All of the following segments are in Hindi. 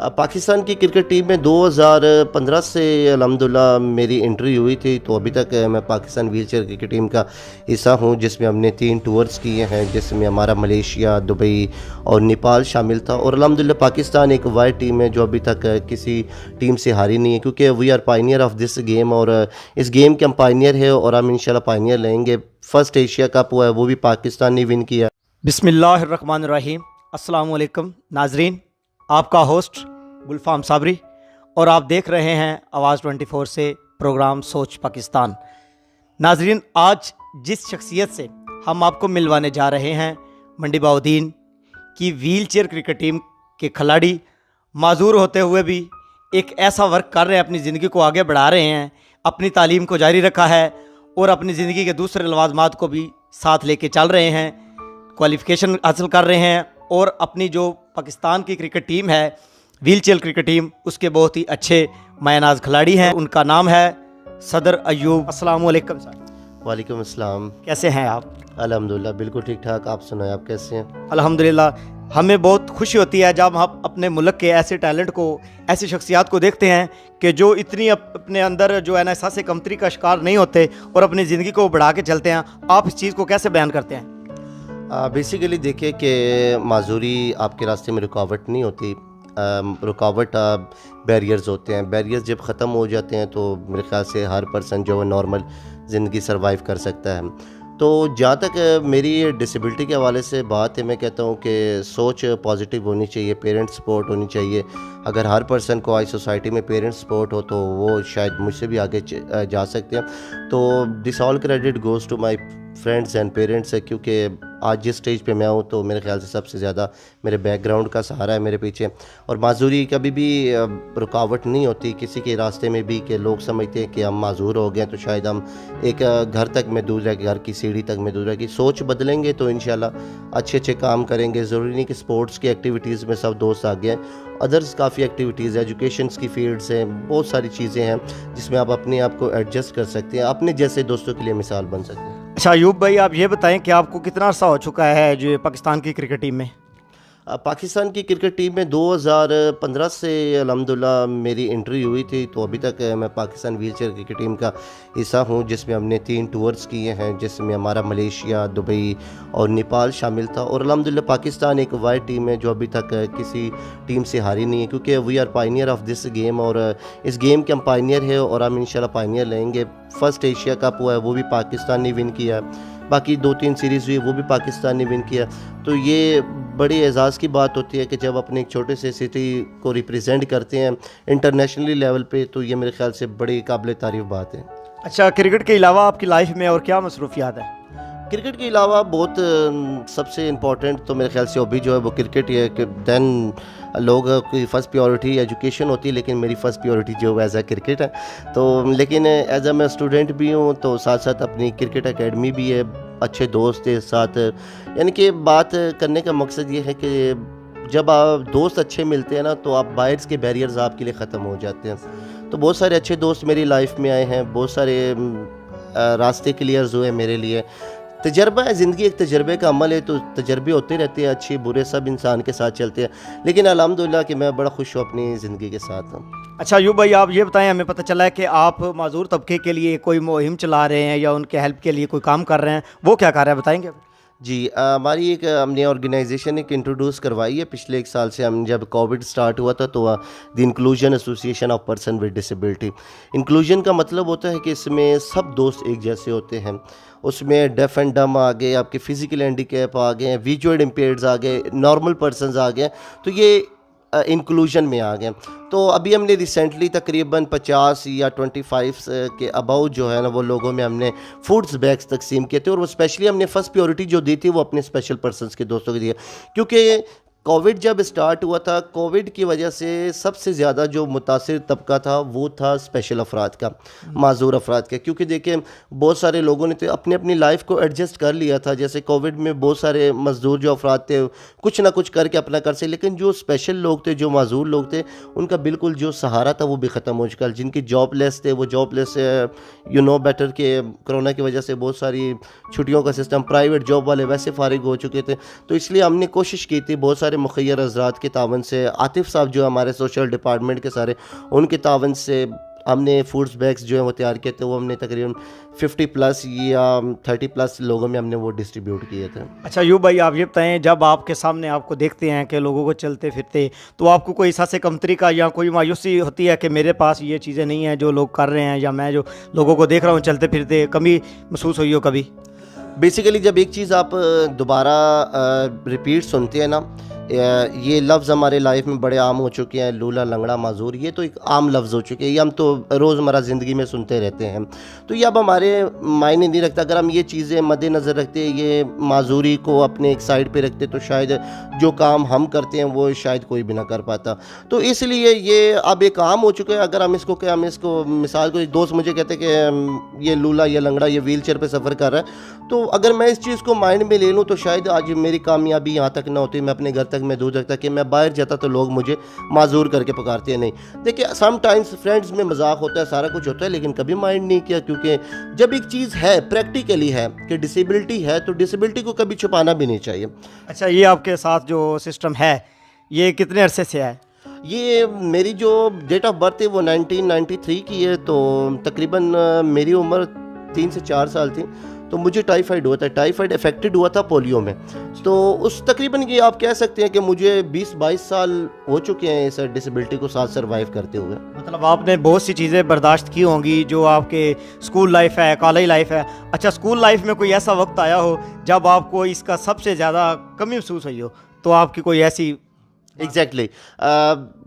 पाकिस्तान की क्रिकेट टीम में 2015 से अल्हम्दुलिल्लाह मेरी एंट्री हुई थी। तो अभी तक मैं पाकिस्तान व्हीलचेयर क्रिकेट टीम का हिस्सा हूं, जिसमें हमने 3 टूर्स किए हैं, जिसमें हमारा मलेशिया, दुबई और नेपाल शामिल था। और अल्हम्दुलिल्लाह पाकिस्तान एक वाइड टीम है जो अभी तक किसी टीम से हारी नहीं है, क्योंकि we are pioneer of this game. और इस गेम के हम पायनियर है और हम इंशाल्लाह पायनियर लेंगे। फर्स्ट एशिया कप हुआ है वो भी पाकिस्तान ने विन किया। बिस्मिल्लाहिर्रहमानिर्रहीम। अस्सलाम वालेकुम नाजरीन, आपका होस्ट गुलफाम साबरी और आप देख रहे हैं आवाज़ 24 से प्रोग्राम सोच पाकिस्तान। नाजरीन, आज जिस शख्सियत से हम आपको मिलवाने जा रहे हैं, मंडी बाउद्दीन की व्हील चेयर क्रिकेट टीम के खिलाड़ी, माजूर होते हुए भी एक ऐसा वर्क कर रहे हैं, अपनी ज़िंदगी को आगे बढ़ा रहे हैं, अपनी तालीम को जारी रखा है और अपनी ज़िंदगी के दूसरे लवाजमात को भी साथ लेके चल रहे हैं, क्वालिफ़िकेशन हासिल कर रहे हैं और अपनी जो पाकिस्तान की क्रिकेट टीम है, व्हील चेयर क्रिकेट टीम, उसके बहुत ही अच्छे मायनाज खिलाड़ी हैं। उनका नाम है सदर अयूब। अस्सलाम वालेकुम सर। वालेकुम अस्सलाम। कैसे हैं आप? अल्हम्दुलिल्लाह बिल्कुल ठीक ठाक। आप सुनाएं, आप कैसे हैं? अल्हम्दुलिल्लाह, हमें बहुत खुशी होती है जब हम अपने मुल्क के ऐसे टैलेंट को, ऐसी शख्सियात को देखते हैं कि जो इतनी अपने अंदर जो है ना एहसास कमतरी का शिकार नहीं होते और अपनी ज़िंदगी को बढ़ा के चलते हैं। आप इस चीज़ को कैसे बयान करते हैं? बेसिकली देखिए कि माजूरी आपके रास्ते में रुकावट नहीं होती। रुकावट बैरियर्स होते हैं। बैरियर्स जब ख़त्म हो जाते हैं तो मेरे ख्याल से हर पर्सन जो है नॉर्मल ज़िंदगी सर्वाइव कर सकता है। तो जहाँ तक मेरी डिसेबिलिटी के हवाले से बात है, मैं कहता हूँ कि सोच पॉजिटिव होनी चाहिए, पेरेंट्स सपोर्ट होनी चाहिए। अगर हर पर्सन को आज सोसाइटी में पेरेंट्स सपोर्ट हो तो वो शायद मुझसे भी आगे जा सकते हैं। तो this all credit goes to my friends and parents है, क्योंकि आज जिस स्टेज पे मैं हूँ तो मेरे ख्याल से सबसे ज़्यादा मेरे बैकग्राउंड का सहारा है मेरे पीछे। और माजूरी कभी भी रुकावट नहीं होती किसी के रास्ते में भी, कि लोग समझते हैं कि हम माजूर हो गए तो शायद हम एक घर तक महदूद रह, घर की सीढ़ी तक महदूद रह। कि सोच बदलेंगे तो इंशाल्लाह अच्छे अच्छे काम करेंगे। ज़रूरी नहीं कि स्पोर्ट्स की एक्टिविटीज़ में सब दोस्त आ गए, अदर्स काफ़ी एक्टिविटीज़ है, एजुकेशन की फील्ड्स हैं, बहुत सारी चीज़ें हैं जिसमें आप अपने आप को एडजस्ट कर सकते हैं, अपने जैसे दोस्तों के लिए मिसाल बन सकते हैं। अच्छा अयूब भाई, आप ये बताएं कि आपको कितना अर्सा हो चुका है जो पाकिस्तान की क्रिकेट टीम में? पाकिस्तान की क्रिकेट टीम में 2015 से अल्हम्दुलिल्लाह मेरी एंट्री हुई थी। तो अभी तक मैं पाकिस्तान व्हीलचेयर क्रिकेट टीम का हिस्सा हूं, जिसमें हमने 3 टूर्स किए हैं, जिसमें हमारा मलेशिया, दुबई और नेपाल शामिल था। और अल्हम्दुलिल्लाह पाकिस्तान एक वाइड टीम है जो अभी तक किसी टीम से हारी नहीं है, क्योंकि we are pioneer of this game. और इस गेम के हम पायनियर है और हम इंशाल्लाह पायनियर लेंगे। फर्स्ट एशिया कप हुआ है वो भी पाकिस्तान ने विन किया है, बाकी 2-3 सीरीज़ हुई वो भी पाकिस्तान ने विन किया। तो ये बड़ी एजाज़ की बात होती है कि जब अपने एक छोटे से सिटी को रिप्रेजेंट करते हैं इंटरनेशनली लेवल पे, तो ये मेरे ख्याल से बड़ी काबिल तारीफ़ बात है। अच्छा, क्रिकेट के अलावा आपकी लाइफ में और क्या मसरूफियात है? क्रिकेट के अलावा बहुत सबसे इम्पॉर्टेंट तो मेरे ख्याल से हॉबी जो है वो क्रिकेट ही है। कि दैन लोगों की फ़र्स्ट प्रायोरिटी एजुकेशन होती है, लेकिन मेरी फ़र्स्ट प्रायोरिटी जो है एज आ क्रिकेट है। तो लेकिन एज आ मैं स्टूडेंट भी हूँ, तो साथ साथ अपनी क्रिकेट एकेडमी भी है, अच्छे दोस्त के साथ। यानी कि बात करने का मकसद ये है कि जब आप दोस्त अच्छे मिलते हैं ना, तो आप बाहर के बैरियर्स आपके लिए ख़त्म हो जाते हैं। तो बहुत सारे अच्छे दोस्त मेरी लाइफ में आए हैं, बहुत सारे रास्ते क्लियर्स हुए मेरे लिए। तजर्बा है, ज़िंदगी एक तजर्बे का अमल है, तो तजर्बे होते रहते हैं, अच्छे बुरे सब इंसान के साथ चलते हैं। लेकिन अल्हम्दुलिल्लाह कि मैं बड़ा खुश हूँ अपनी ज़िंदगी के साथ। अच्छा अयूब भाई, आप ये बताएं, हमें पता चला है कि आप माजूर तबके के लिए कोई मुहिम चला रहे हैं या उनके हेल्प के लिए कोई काम कर रहे हैं, वो क्या कर रहे हैं बताएंगे? जी, हमारी एक हमने ऑर्गेनाइजेशन एक इंट्रोड्यूस करवाई है पिछले 1 साल से। हम जब कोविड स्टार्ट हुआ था तो the inclusion association of person with disability. Inclusion का मतलब होता है कि इसमें सब दोस्त एक जैसे होते हैं। उसमें डेफ एंड डम आ गए, आपके फिजिकल हैंडीकैप आ गए, विजुअल इम्पेयर्ड्स आ गए, नॉर्मल पर्सनस आ गए, तो ये इंक्लूजन में आ गए। तो अभी हमने रिसेंटली तकरीबन 50 या 25 के अबाउ जो है ना वो लोगों में हमने फूड्स बैग्स तकसीम किए थे। और वो स्पेशली हमने फर्स्ट प्रायोरिटी जो दी थी वो अपने स्पेशल पर्सनस के दोस्तों के दिए, क्योंकि कोविड जब स्टार्ट हुआ था, कोविड की वजह से सबसे ज़्यादा जो मुतासिर तबका था वो था स्पेशल अफराद का, माजूर अफराद का। क्योंकि देखें बहुत सारे लोगों ने तो अपनी अपनी लाइफ को एडजस्ट कर लिया था। जैसे कोविड में बहुत सारे मजदूर जो अफराद थे कुछ ना कुछ करके अपना कर से, लेकिन जो स्पेशल लोग थे, जो माजूर लोग थे, उनका बिल्कुल जो सहारा था वो भी ख़त्म हो चुका। जिनकी जॉबलेस थे वो जॉबलेस, यू नो बेटर के कोरोना की वजह से बहुत सारी छुट्टियों का सिस्टम, प्राइवेट जॉब वाले वैसे फारिग हो चुके थे। तो इसलिए हमने कोशिश की थी, बहुत सारे मुखैर हज़रात के तावन से, आतिफ़ साहब जो हमारे सोशल डिपार्टमेंट के सारे, उनके तावन से हमने फूड्स बैग्स जो हैं वो तैयार किए थे। वो हमने तकरीबन 50 प्लस या 30 प्लस लोगों में हमने वो डिस्ट्रीब्यूट किए थे। अच्छा यूँ भाई, आप ये बताएं, जब आपके सामने आपको देखते हैं कि लोगों को चलते फिरते, तो आपको कोई एहसास कमतरी का या कोई मायूसी होती है कि मेरे पास ये चीज़ें नहीं हैं जो लोग कर रहे हैं, या मैं जो लोगों को देख रहा हूँ चलते फिरते, कमी महसूस हुई हो कभी? बेसिकली जब एक चीज़ आप दोबारा रिपीट सुनते हैं ना, ये लफ्ज़ हमारे लाइफ में बड़े आम हो चुके हैं, लूला, लंगड़ा, माजूर, ये तो एक आम लफ्ज़ हो चुके हैं, ये हम तो रोज़मर्रा ज़िंदगी में सुनते रहते हैं। तो ये अब हमारे मायने नहीं रखता। अगर हम ये चीज़ें मद्देनज़र रखते, ये माजूरी को अपने एक साइड पे रखते, तो शायद जो काम हम करते हैं वो शायद कोई भी ना कर पाता। तो इसलिए ये अब एक आम हो चुका है। अगर हम इसको मिसाल को, दोस्त मुझे कहते हैं कि ये लूला, ये लंगड़ा, ये व्हील चेयर पर सफ़र कर रहा है, तो अगर मैं इस चीज़ को माइंड में ले लूँ तो शायद आज मेरी कामयाबी यहाँ तक ना होती, मैं अपने घर तक मैं दूर रखता, कि मैं बाहर जाता तो लोग मुझे माजूर करके पुकारते हैं। नहीं, देखिए समटाइम्स फ्रेंड्स में मजाक होता है, सारा कुछ होता है, लेकिन कभी माइंड नहीं किया, क्योंकि जब एक चीज़ है, प्रैक्टिकली है कि डिसेबिलिटी है, तो डिसेबिलिटी को कभी छुपाना भी नहीं चाहिए। अच्छा, ये आपके साथ जो सिस्टम है ये कितने अरसे से है? ये मेरी जो डेट ऑफ बर्थ है वो 1993 की है, तो तकरीबन मेरी उम्र 3 से 4 साल थी, तो मुझे टाइफाइड हुआ था। टाइफाइड अफेक्टेड हुआ था पोलियो में। तो उस तकरीबन ये आप कह सकते हैं कि मुझे 20-22 साल हो चुके हैं इस डिसेबिलिटी को साथ सर्वाइव करते हुए। मतलब आपने बहुत सी चीज़ें बर्दाश्त की होंगी, जो आपके स्कूल लाइफ है, कॉलेज लाइफ है। अच्छा, स्कूल लाइफ में कोई ऐसा वक्त आया हो जब आपको इसका सबसे ज़्यादा कमी महसूस हुई हो, तो आपकी कोई ऐसी? एग्जैक्टली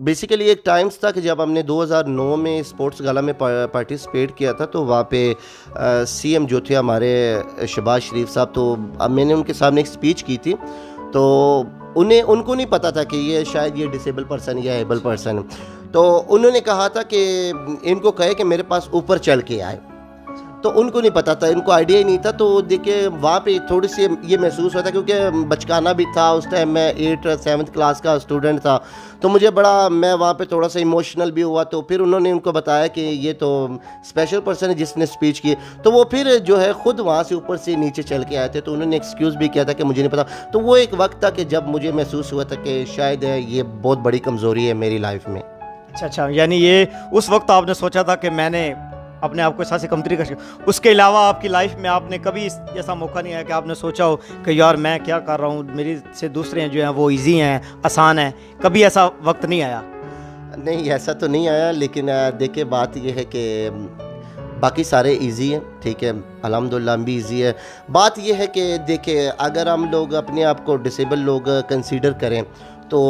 बेसिकली एक टाइम्स था कि जब हमने 2009 में स्पोर्ट्स गाला में पार्टिसिपेट किया था, तो वहाँ पे सीएम जो थे हमारे शहबाज शरीफ साहब, तो मैंने उनके सामने एक स्पीच की थी। तो उनको नहीं पता था कि ये शायद ये डिसेबल पर्सन या एबल पर्सन है। तो उन्होंने कहा था कि इनको कहे कि मेरे पास ऊपर चल के आए, तो उनको नहीं पता था, इनको आइडिया ही नहीं था। तो देखिए वहाँ पे थोड़ी सी ये महसूस होता, क्योंकि बचकाना भी था उस टाइम, मैं 8th-7th क्लास का स्टूडेंट था, तो मुझे बड़ा, मैं वहाँ पे थोड़ा सा इमोशनल भी हुआ। तो फिर उन्होंने उनको बताया कि ये तो स्पेशल पर्सन है जिसने स्पीच की, तो वो फिर जो है ख़ुद वहाँ से ऊपर से नीचे चल के आए थे। तो उन्होंने एक्सक्यूज़ भी किया था कि मुझे नहीं पता। तो वो एक वक्त था कि जब मुझे महसूस हुआ था कि शायद ये बहुत बड़ी कमज़ोरी है मेरी लाइफ में। अच्छा, यानी ये उस वक्त आपने सोचा था कि मैंने अपने आप को एहसास से कमतरी कर। उसके अलावा आपकी लाइफ में आपने कभी ऐसा मौका नहीं आया कि आपने सोचा हो कि यार मैं क्या कर रहा हूँ, मेरे से दूसरे हैं जो हैं वो इजी हैं, आसान हैं? कभी ऐसा वक्त नहीं आया? नहीं, ऐसा तो नहीं आया, लेकिन देखिए बात ये है कि बाकी सारे इजी हैं, ठीक है, अल्हम्दुलिल्लाह भी इजी है। बात ये है कि देखिए अगर हम लोग अपने आप को डिसेबल लोग कंसीडर करें, तो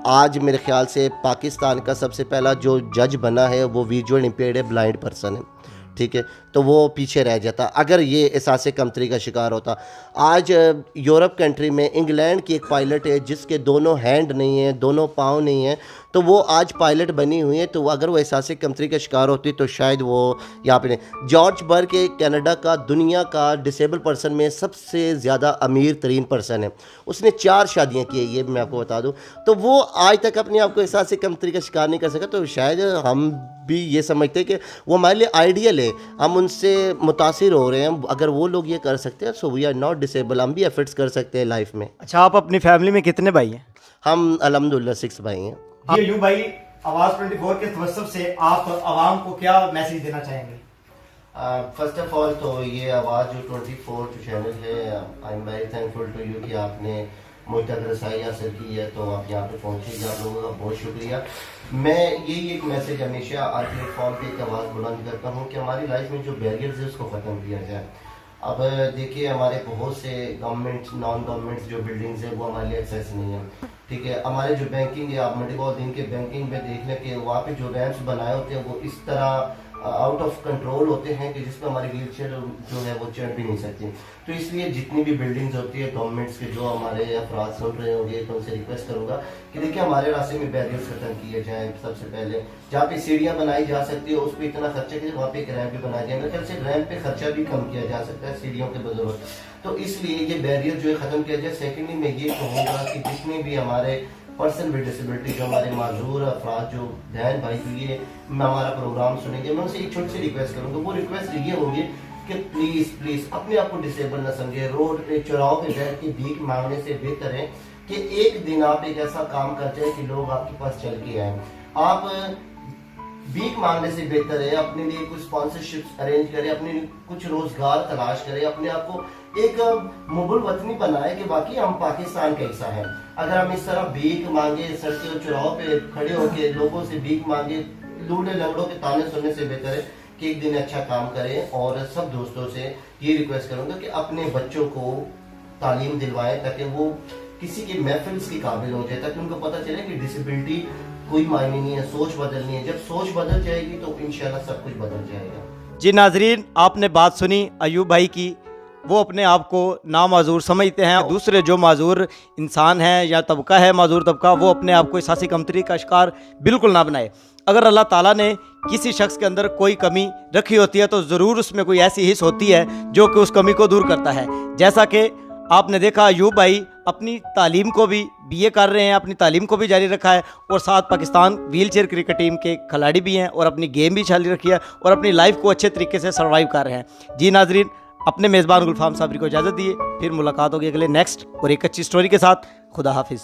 आज मेरे ख्याल से पाकिस्तान का सबसे पहला जो जज बना है वो विजुअल इम्पेयर्ड है, ब्लाइंड पर्सन है, ठीक है। तो वो पीछे रह जाता अगर ये एहसास कमतरी का शिकार होता। आज यूरोप कंट्री में इंग्लैंड की एक पायलट है जिसके दोनों हैंड नहीं है, दोनों पाँव नहीं है, तो वो आज पायलट बनी हुई है। तो अगर वो एहसास कमतरी का शिकार होती तो शायद वो यहाँ पे नहीं। जॉर्ज बर्ग एक कनाडा का दुनिया का डिसेबल पर्सन में सबसे ज़्यादा अमीर तरीन पर्सन है, उसने 4 शादियाँ की है, ये मैं आपको बता दूँ। तो वो आज तक अपने आप को एहसास कमतरी का शिकार नहीं कर सका। तो शायद हम भी ये समझते हैं कि वो हमारे लिए आइडियल है, हम उनसे मुतासिर हो रहे हैं। अगर वो लोग ये कर सकते हैं, so we are not disable, हम भी एफर्ट्स कर सकते हैं लाइफ में। अच्छा, आप अपनी फैमिली में कितने भाई हैं? हम अल्हम्दुलिल्लाह 6 भाई हैं। ये यूँ भाई, आवाज़ 24 के तवज्जुह से आप आवाम को क्या मैसेज देना चाहेंगे? फर्स्ट ऑफ ऑल तो ये आवाज़ जो 24 जो चैनल है, I am very thankful to you कि आपने मुझ तक रसाई हासिल की है, तो आप यहाँ पे पहुँचे, आप लोगों का बहुत शुक्रिया। मैं यही एक मैसेज हमेशा आज प्लेटफॉर्म पे एक आवाज़ बुलंद करता हूँ कि हमारी लाइफ में जो बैरियर्स है उसको ख़त्म किया जाए। अब देखिए हमारे बहुत से गवर्नमेंट, नॉन गवर्नमेंट जो बिल्डिंग्स है वो हमारे लिए एक्सेस नहीं है, ठीक है। हमारे जो बैंकिंग है, आप मेडिकल दिन के बैंकिंग में देख लें कि वहाँ पे जो रैंप्स बनाए होते हैं वो इस तरह आउट ऑफ कंट्रोल होते हैं कि जिसमें हमारी व्हील चेयर जो है वो चढ़ भी नहीं सकती। तो इसलिए जितनी भी बिल्डिंग्स होती है गवर्नमेंट्स के, जो हमारे अफराद सुन रहे होंगे, तो उनसे रिक्वेस्ट करूंगा कि देखिए हमारे रास्ते में बैरियर्स खत्म किए जाएँ। सबसे पहले जहाँ पे सीढ़ियाँ बनाई जा सकती है उस पर इतना खर्चा कि वहाँ पे एक रैंप भी बनाया जाए। मेरे ख्याल से रैंप पे खर्चा भी कम किया जा सकता है सीढ़ियों के बदौलत, तो इसलिए ये बैरियर जो है ख़त्म किया जाए। सेकेंडली मैं ये कहूँगा कि जितने भी हमारे पर्सन विद डिसेबिलिटी, जो हमारे माजूर अफराद, जो बहन भाई जो ये हमारा प्रोग्राम सुनेंगे, मैं उनसे एक छोटी सी रिक्वेस्ट करूँगा। वो रिक्वेस्ट ये होगी कि प्लीज़ प्लीज़ अपने आप को डिसेबल न समझे। रोड पे चौराहों पे बैठ के भीख मांगने से बेहतर है कि एक दिन आप एक ऐसा काम कर जाए कि लोग आपके पास चल के आए। आप भीख मांगने से बेहतर है अपने लिए कुछ स्पॉन्सरशिप अरेंज करें, अपने लिए कुछ रोजगार तलाश करें, अपने आप को एक मुगल वतनी बनाए कि बाकी हम पाकिस्तान का हिस्सा है। अगर हम इस तरह भीख मांगे, सड़कों और चौराहों पे खड़े होकर लोगों से भीख मांगे, लूडे लंगड़ों के ताने सुनने से बेहतर है कि एक दिन अच्छा काम करें। और सब दोस्तों से ये रिक्वेस्ट करूंगा कि अपने बच्चों को तालीम दिलवाएं ताकि वो किसी की महफिल्स के काबिल हो जाए, ताकि उनको पता चले कि डिसेबिलिटी कोई मायने नहीं है, सोच बदलनी है। जब सोच बदल जाएगी तो इंशाल्लाह सब कुछ बदल जाएगा। जी नाजरीन, आपने बात सुनी अयूब भाई की। वो अपने आप को नामाजूर समझते हैं, दूसरे जो माजूर इंसान हैं या तबका है माजूर तबका, वो अपने आप को एहसासी कमतरी का शिकार बिल्कुल ना बनाए। अगर अल्लाह ताला ने किसी शख्स के अंदर कोई कमी रखी होती है तो ज़रूर उसमें कोई ऐसी हिस्स होती है जो कि उस कमी को दूर करता है। जैसा कि आपने देखा अयूब भाई अपनी तालीम को भी बीए कर रहे हैं, अपनी तालीम को भी जारी रखा है और साथ पाकिस्तान व्हीलचेयर क्रिकेट टीम के खिलाड़ी भी हैं और अपनी गेम भी जारी रखी है और अपनी लाइफ को अच्छे तरीके से सर्वाइव कर रहे हैं। जी नाजरीन, अपने मेज़बान गुलफाम साबरी को इजाज़त दिए, फिर मुलाकात होगी अगले नेक्स्ट और एक अच्छी स्टोरी के साथ। खुदा हाफिज़।